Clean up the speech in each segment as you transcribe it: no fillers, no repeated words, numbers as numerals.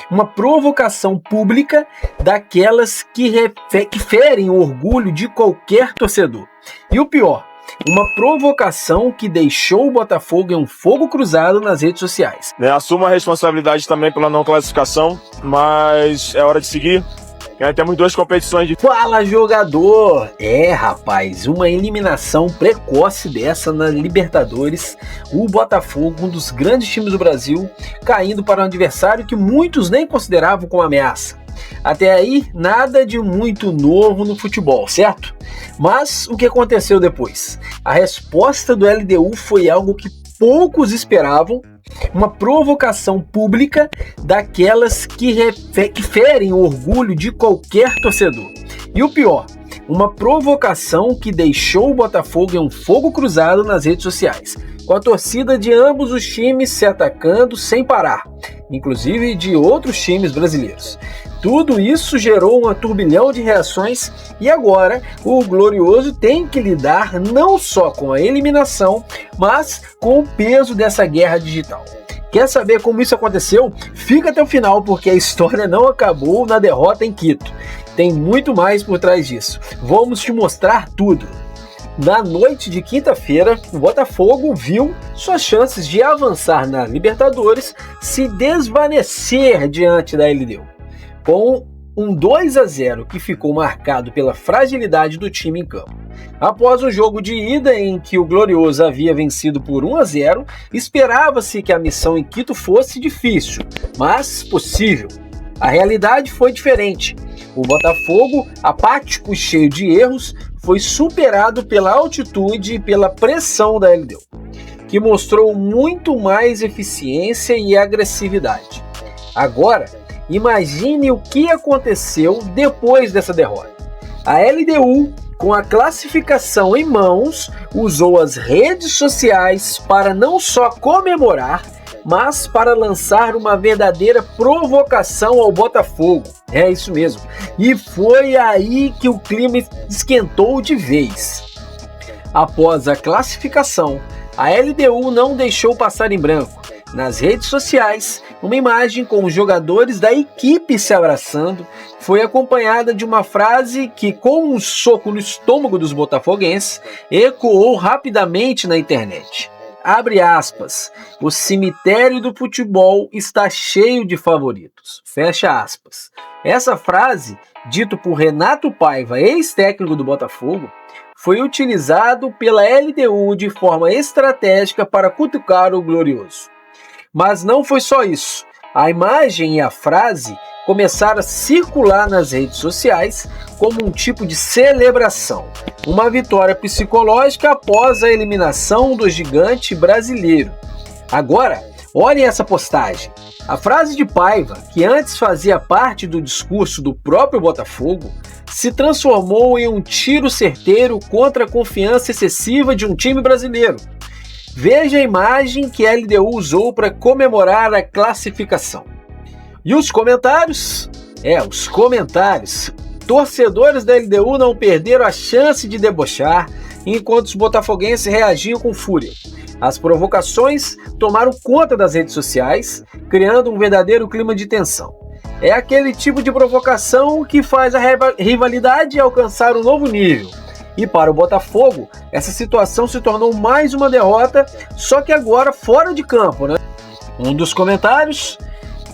uma provocação pública daquelas que ferem o orgulho de qualquer torcedor. E o pior, uma provocação que deixou o Botafogo em um fogo cruzado nas redes sociais. Assumo a responsabilidade também pela não classificação, mas é hora de seguir. Temos 2 competições de... Fala, jogador! Rapaz, uma eliminação precoce dessa na Libertadores, o Botafogo, um dos grandes times do Brasil, caindo para um adversário que muitos nem consideravam como ameaça. Até aí, nada de muito novo no futebol, certo? Mas o que aconteceu depois? A resposta do LDU foi algo que poucos esperavam, uma provocação pública daquelas que ferem o orgulho de qualquer torcedor. E o pior, uma provocação que deixou o Botafogo em um fogo cruzado nas redes sociais, com a torcida de ambos os times se atacando sem parar, inclusive de outros times brasileiros. Tudo isso gerou um turbilhão de reações e agora o Glorioso tem que lidar não só com a eliminação, mas com o peso dessa guerra digital. Quer saber como isso aconteceu? Fica até o final, porque a história não acabou na derrota em Quito. Tem muito mais por trás disso. Vamos te mostrar tudo. Na noite de quinta-feira, o Botafogo viu suas chances de avançar na Libertadores se desvanecer diante da LDU. Com um 2-0 que ficou marcado pela fragilidade do time em campo. Após o jogo de ida em que o Glorioso havia vencido por 1-0, esperava-se que a missão em Quito fosse difícil, mas possível. A realidade foi diferente. O Botafogo, apático e cheio de erros, foi superado pela altitude e pela pressão da LDU, que mostrou muito mais eficiência e agressividade. Agora, imagine o que aconteceu depois dessa derrota. A LDU, com a classificação em mãos, usou as redes sociais para não só comemorar, mas para lançar uma verdadeira provocação ao Botafogo. É isso mesmo. E foi aí que o clima esquentou de vez. Após a classificação, a LDU não deixou passar em branco. Nas redes sociais, uma imagem com os jogadores da equipe se abraçando foi acompanhada de uma frase que, com um soco no estômago dos botafoguenses, ecoou rapidamente na internet. Abre aspas, o cemitério do futebol está cheio de favoritos. Fecha aspas. Essa frase, dita por Renato Paiva, ex-técnico do Botafogo, foi utilizado pela LDU de forma estratégica para cutucar o Glorioso. Mas não foi só isso. A imagem e a frase começaram a circular nas redes sociais como um tipo de celebração, uma vitória psicológica após a eliminação do gigante brasileiro. Agora, olhem essa postagem. A frase de Paiva, que antes fazia parte do discurso do próprio Botafogo, se transformou em um tiro certeiro contra a confiança excessiva de um time brasileiro. Veja a imagem que a LDU usou para comemorar a classificação. E os comentários? Os comentários. Torcedores da LDU não perderam a chance de debochar, enquanto os botafoguenses reagiam com fúria. As provocações tomaram conta das redes sociais, criando um verdadeiro clima de tensão. É aquele tipo de provocação que faz a rivalidade alcançar um novo nível. E para o Botafogo, essa situação se tornou mais uma derrota, só que agora fora de campo, né? Um dos comentários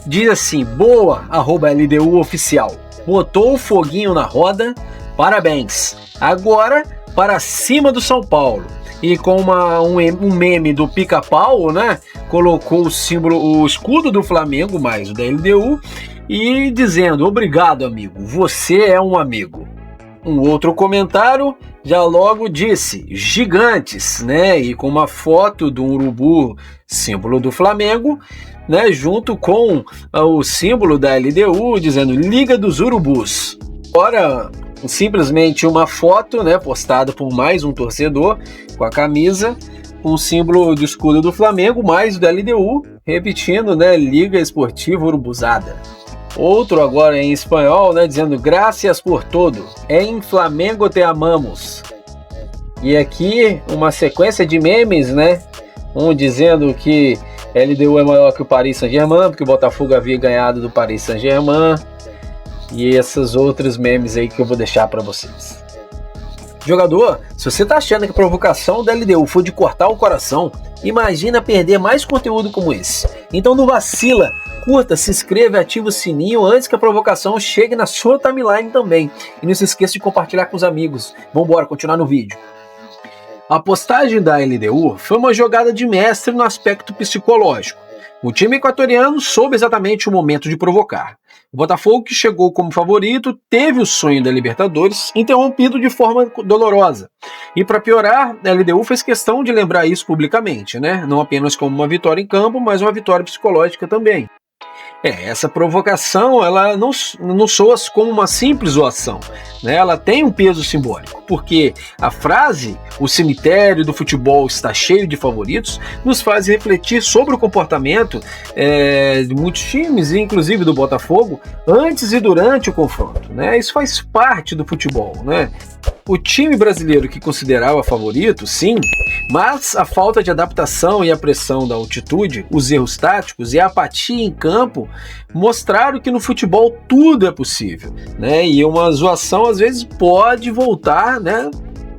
diz assim, boa, @LDU oficial, botou o foguinho na roda, parabéns, agora para cima do São Paulo. E com um meme do Pica-Pau, né? Colocou o símbolo, o escudo do Flamengo, mais o da LDU, e dizendo, obrigado amigo, você é um amigo. Um outro comentário já logo disse, gigantes, né? E com uma foto do urubu, símbolo do Flamengo, né? Junto com o símbolo da LDU, dizendo Liga dos Urubus. Ora, simplesmente uma foto, né? Postada por mais um torcedor com a camisa, com o símbolo do escudo do Flamengo, mais o da LDU, repetindo, né? Liga Esportiva Urubuzada. Outro agora em espanhol, né, dizendo graças por todo, em Flamengo te amamos. E aqui uma sequência de memes, né, um dizendo que LDU é maior que o Paris Saint-Germain, porque o Botafogo havia ganhado do Paris Saint-Germain. E essas outras memes aí que eu vou deixar para vocês. Jogador, se você tá achando que a provocação da LDU foi de cortar o coração, imagina perder mais conteúdo como esse. Então não vacila, curta, se inscreva e ativa o sininho antes que a provocação chegue na sua timeline também. E não se esqueça de compartilhar com os amigos. Vambora, continuar no vídeo. A postagem da LDU foi uma jogada de mestre no aspecto psicológico. O time equatoriano soube exatamente o momento de provocar. O Botafogo, que chegou como favorito, teve o sonho da Libertadores interrompido de forma dolorosa. E para piorar, a LDU fez questão de lembrar isso publicamente, né? Não apenas como uma vitória em campo, mas uma vitória psicológica também. Essa provocação, ela não soa como uma simples zoação, né? Ela tem um peso simbólico, porque a frase "o cemitério do futebol está cheio de favoritos" nos faz refletir sobre o comportamento de muitos times, inclusive do Botafogo, antes e durante o confronto, né? Isso faz parte do futebol, né? O time brasileiro que considerava favorito, sim, mas a falta de adaptação e a pressão da altitude, os erros táticos e a apatia em campo mostraram que no futebol tudo é possível, né? E uma zoação às vezes pode voltar, né,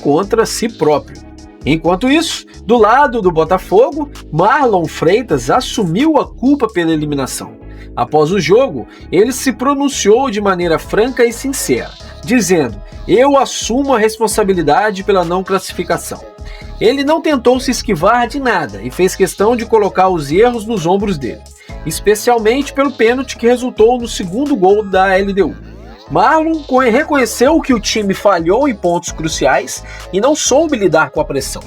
contra si próprio. Enquanto isso, do lado do Botafogo, Marlon Freitas assumiu a culpa pela eliminação. Após o jogo, ele se pronunciou de maneira franca e sincera, dizendo: "Eu assumo a responsabilidade pela não classificação." Ele não tentou se esquivar de nada e fez questão de colocar os erros nos ombros dele, especialmente pelo pênalti que resultou no segundo gol da LDU. Marlon reconheceu que o time falhou em pontos cruciais e não soube lidar com a pressão.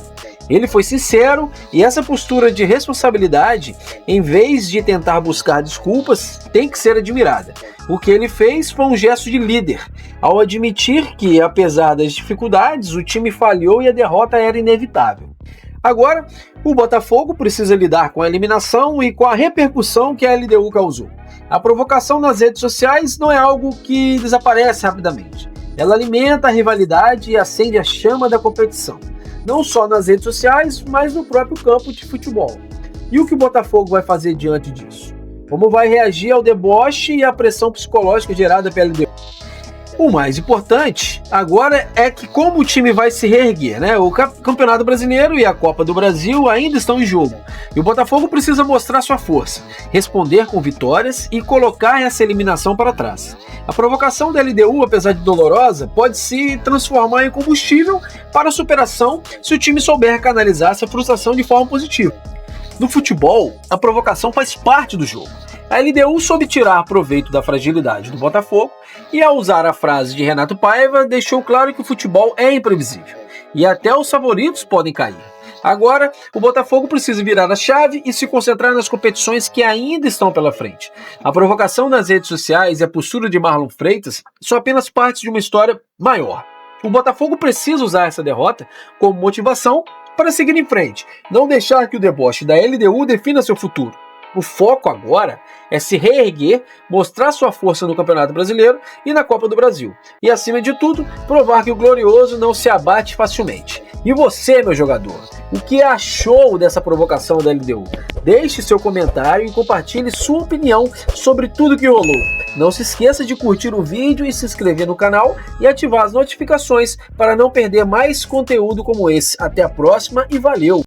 Ele foi sincero e essa postura de responsabilidade, em vez de tentar buscar desculpas, tem que ser admirada. O que ele fez foi um gesto de líder, ao admitir que, apesar das dificuldades, o time falhou e a derrota era inevitável. Agora, o Botafogo precisa lidar com a eliminação e com a repercussão que a LDU causou. A provocação nas redes sociais não é algo que desaparece rapidamente. Ela alimenta a rivalidade e acende a chama da competição. Não só nas redes sociais, mas no próprio campo de futebol. E o que o Botafogo vai fazer diante disso? Como vai reagir ao deboche e à pressão psicológica gerada pela LDU? O mais importante agora é que como o time vai se reerguer, né? O Campeonato Brasileiro e a Copa do Brasil ainda estão em jogo. E o Botafogo precisa mostrar sua força, responder com vitórias e colocar essa eliminação para trás. A provocação da LDU, apesar de dolorosa, pode se transformar em combustível para a superação se o time souber canalizar essa frustração de forma positiva. No futebol, a provocação faz parte do jogo. A LDU soube tirar proveito da fragilidade do Botafogo e, ao usar a frase de Renato Paiva, deixou claro que o futebol é imprevisível e até os favoritos podem cair. Agora, o Botafogo precisa virar a chave e se concentrar nas competições que ainda estão pela frente. A provocação nas redes sociais e a postura de Marlon Freitas são apenas parte de uma história maior. O Botafogo precisa usar essa derrota como motivação para seguir em frente, não deixar que o deboche da LDU defina seu futuro. O foco agora é se reerguer, mostrar sua força no Campeonato Brasileiro e na Copa do Brasil. E, acima de tudo, provar que o glorioso não se abate facilmente. E você, meu jogador, o que achou dessa provocação da LDU? Deixe seu comentário e compartilhe sua opinião sobre tudo que rolou. Não se esqueça de curtir o vídeo e se inscrever no canal e ativar as notificações para não perder mais conteúdo como esse. Até a próxima e valeu!